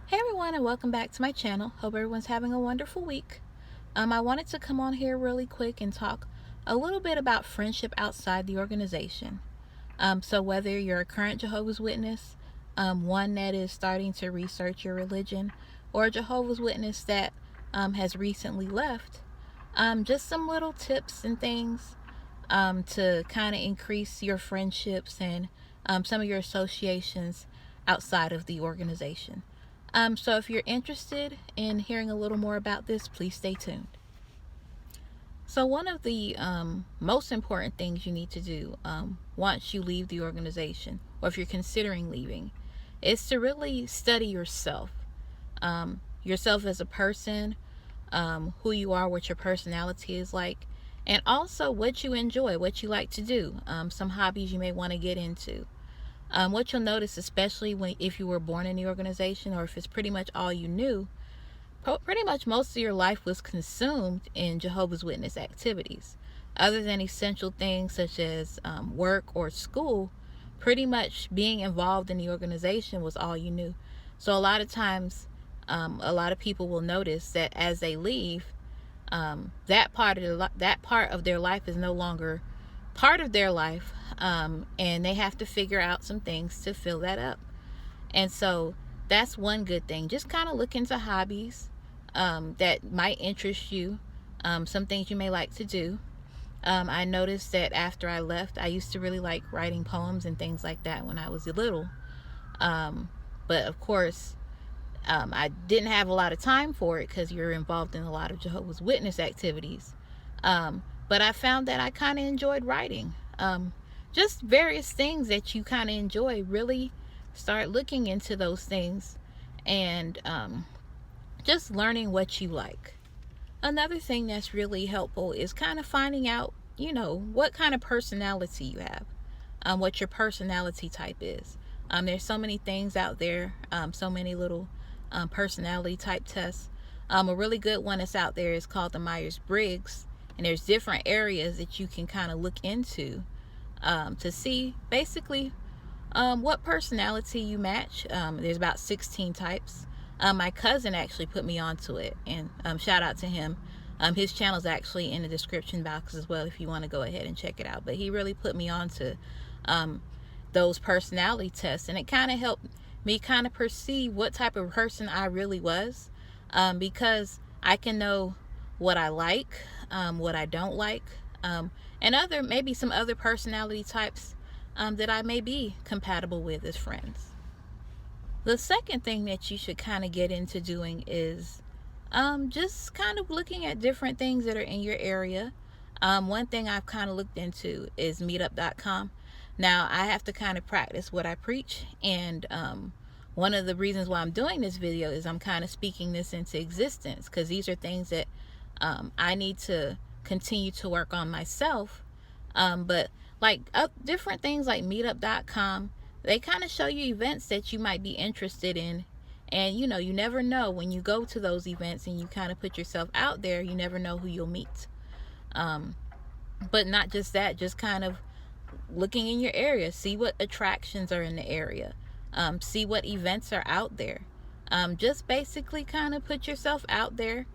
Hey everyone, and welcome back to my channel. Hope everyone's having a wonderful week. I wanted to come on here really quick and talk a little bit about friendship outside the organization. So whether you're a current Jehovah's Witness, one that is starting to research your religion, or a Jehovah's Witness that has recently left, just some little tips and things to kind of increase your friendships and some of your associations outside of the organization. So if you're interested in hearing a little more about this, please stay tuned. So one of the most important things you need to do once you leave the organization, or if you're considering leaving, is to really study yourself. Yourself as a person, who you are, what your personality is like, and also what you enjoy, what you like to do, some hobbies you may want to get into. What you'll notice, especially if you were born in the organization, or if it's pretty much all you knew, pretty much most of your life was consumed in Jehovah's Witness activities. Other than essential things such as work or school, pretty much being involved in the organization was all you knew. So a lot of times, a lot of people will notice that as they leave, that part of their life is no longer part of their life, and they have to figure out some things to fill that up. And so that's one good thing. Just kind of look into hobbies that might interest you, some things you may like to do. I noticed that after I left, I used to really like writing poems and things like that when I was little. But of course, I didn't have a lot of time for it because you're involved in a lot of Jehovah's Witness activities. But I found that I kind of enjoyed writing. Just various things that you kind of enjoy. Really start looking into those things and just learning what you like. Another thing that's really helpful is kind of finding out, what kind of personality you have, what your personality type is. There's so many things out there, so many little personality type tests. A really good one that's out there is called the Myers-Briggs, and there's different areas that you can kind of look into to see basically what personality you match. There's about 16 types. My cousin actually put me onto it, and shout out to him. His channel's actually in the description box as well if you want to go ahead and check it out. But he really put me onto those personality tests, and it kind of helped me kind of perceive what type of person I really was, because I can know what I like, what I don't like, and maybe some other personality types that I may be compatible with as friends. The second thing that you should kind of get into doing is just kind of looking at different things that are in your area. One thing I've kind of looked into is meetup.com. Now, I have to kind of practice what I preach, and one of the reasons why I'm doing this video is I'm kind of speaking this into existence, because these are things that I need to continue to work on myself. But like different things like meetup.com, they kind of show you events that you might be interested in. And you never know when you go to those events and you kind of put yourself out there, you never know who you'll meet. But not just that, just kind of looking in your area, see what attractions are in the area, see what events are out there. Just basically kind of put yourself out there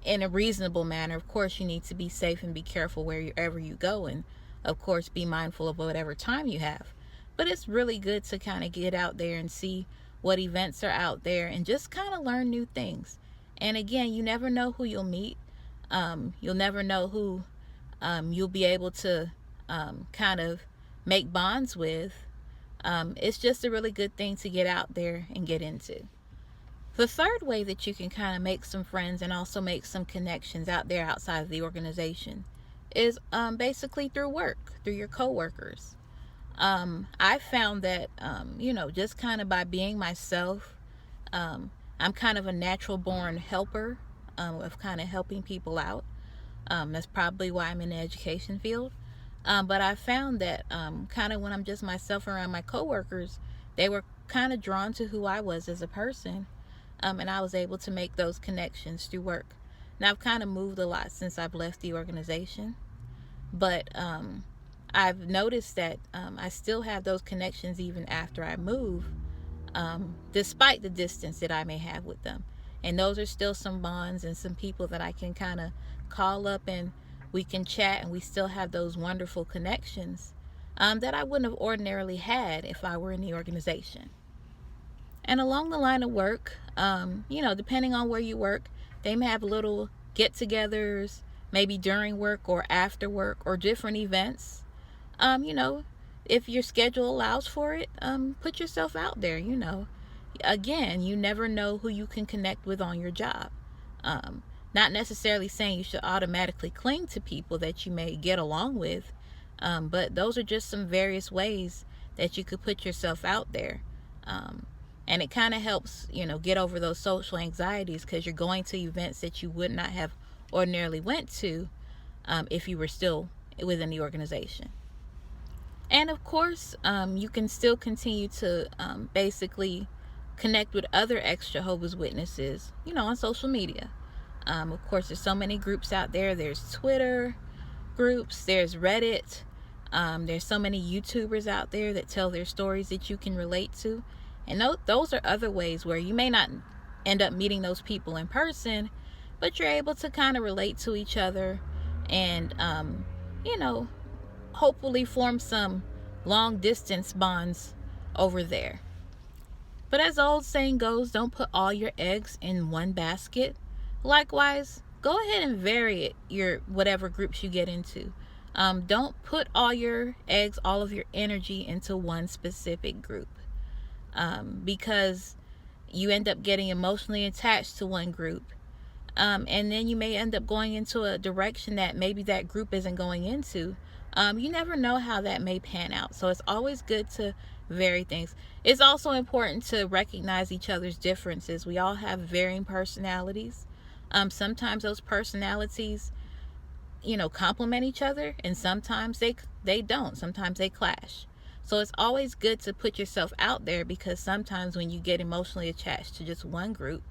in a reasonable manner. Of course, you need to be safe and be careful wherever you go, and of course be mindful of whatever time you have. But it's really good to kind of get out there and see what events are out there and just kind of learn new things. And again, you never know who you'll meet. You'll never know who you'll be able to kind of make bonds with. It's just a really good thing to get out there and get into. The third way that you can kind of make some friends and also make some connections out there outside of the organization is basically through work, through your coworkers. I found that, just kind of by being myself, I'm kind of a natural born helper of kind of helping people out. That's probably why I'm in the education field. But I found that kind of when I'm just myself around my coworkers, they were kind of drawn to who I was as a person. And I was able to make those connections through work. Now, I've kind of moved a lot since I've left the organization, but I've noticed that I still have those connections even after I move, despite the distance that I may have with them. And those are still some bonds and some people that I can kind of call up and we can chat, and we still have those wonderful connections that I wouldn't have ordinarily had if I were in the organization. And along the line of work, depending on where you work, they may have little get togethers, maybe during work or after work or different events. Um, you know, if your schedule allows for it, put yourself out there. Again, you never know who you can connect with on your job. Um, Not necessarily saying you should automatically cling to people that you may get along with, but those are just some various ways that you could put yourself out there. Um, and it kind of helps, get over those social anxieties, because you're going to events that you would not have ordinarily went to if you were still within the organization. And of course, you can still continue to basically connect with other ex-Jehovah's Witnesses, on social media. Of course, there's so many groups out there. There's Twitter groups, there's Reddit, there's so many YouTubers out there that tell their stories that you can relate to. And those are other ways where you may not end up meeting those people in person, but you're able to kind of relate to each other and, hopefully form some long distance bonds over there. But as the old saying goes, don't put all your eggs in one basket. Likewise, go ahead and vary your whatever groups you get into. Don't put all your eggs, all of your energy into one specific group, because you end up getting emotionally attached to one group, and then you may end up going into a direction that maybe that group isn't going into. You never know how that may pan out. So it's always good to vary things. It's also important to recognize each other's differences. We all have varying personalities. Sometimes those personalities, complement each other, and sometimes they don't. Sometimes they clash. So it's always good to put yourself out there, because sometimes when you get emotionally attached to just one group,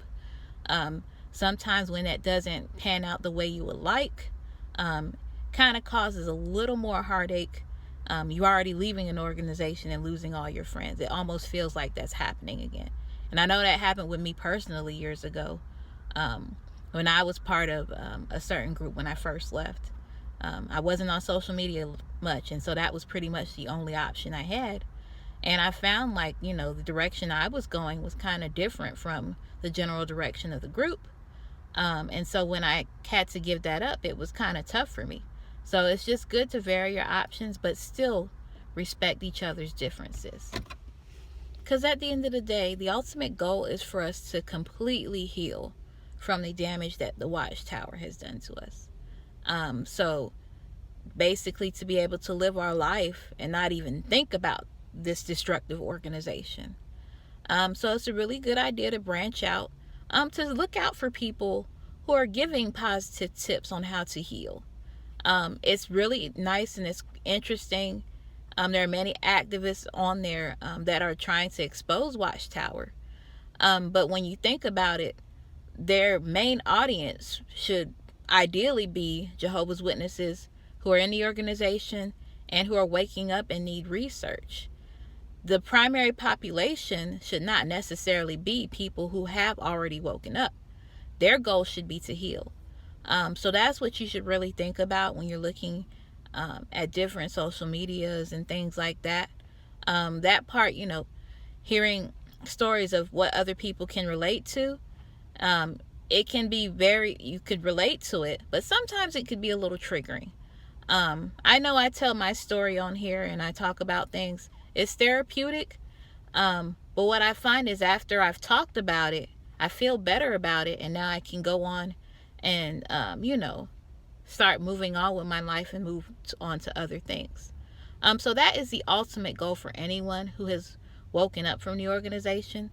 sometimes when that doesn't pan out the way you would like, kind of causes a little more heartache. You're already leaving an organization and losing all your friends. It almost feels like that's happening again. And I know that happened with me personally years ago, when I was part of a certain group when I first left. I wasn't on social media much, and so that was pretty much the only option I had. And I found the direction I was going was kind of different from the general direction of the group. And so when I had to give that up, it was kind of tough for me. So it's just good to vary your options, but still respect each other's differences. Because at the end of the day, the ultimate goal is for us to completely heal from the damage that the Watchtower has done to us. So basically, to be able to live our life and not even think about this destructive organization. So it's a really good idea to branch out, to look out for people who are giving positive tips on how to heal. It's really nice and it's interesting. There are many activists on there that are trying to expose Watchtower. But when you think about it, their main audience should ideally be Jehovah's Witnesses who are in the organization and who are waking up and need research. The primary population should not necessarily be people who have already woken up. Their goal should be to heal. So that's what you should really think about when you're looking at different social medias and things like that. That part, hearing stories of what other people can relate to, it can be you could relate to it, but sometimes it could be a little triggering. I know I tell my story on here and I talk about things. It's therapeutic. But what I find is after I've talked about it, I feel better about it, and now I can go on and, start moving on with my life and move on to other things. So that is the ultimate goal for anyone who has woken up from the organization.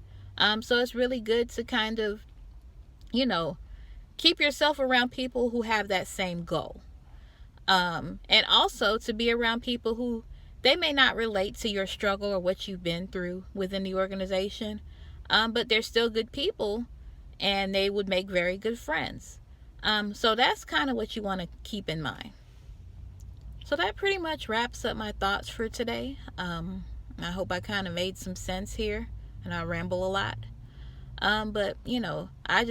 So it's really good to kind of, keep yourself around people who have that same goal. And also to be around people who they may not relate to your struggle or what you've been through within the organization, but they're still good people and they would make very good friends. So that's kind of what you want to keep in mind. So that pretty much wraps up my thoughts for today. I hope I kind of made some sense here. and I ramble a lot. But you know, I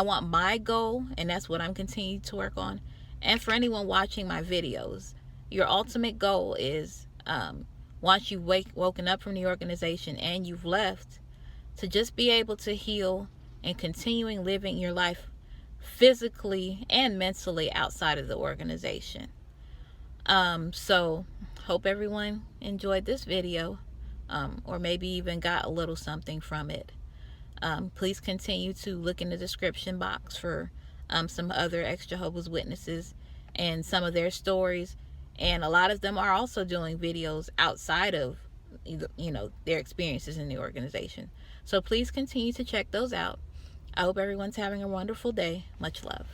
want my goal, and that's what I'm continuing to work on. And for anyone watching my videos, your ultimate goal is, once you've woken up from the organization and you've left, to just be able to heal and continuing living your life physically and mentally outside of the organization. So hope everyone enjoyed this video, or maybe even got a little something from it. Please continue to look in the description box for some other ex-Jehovah's Witnesses and some of their stories. And a lot of them are also doing videos outside of, you know, their experiences in the organization. So please continue to check those out. I hope everyone's having a wonderful day. Much love.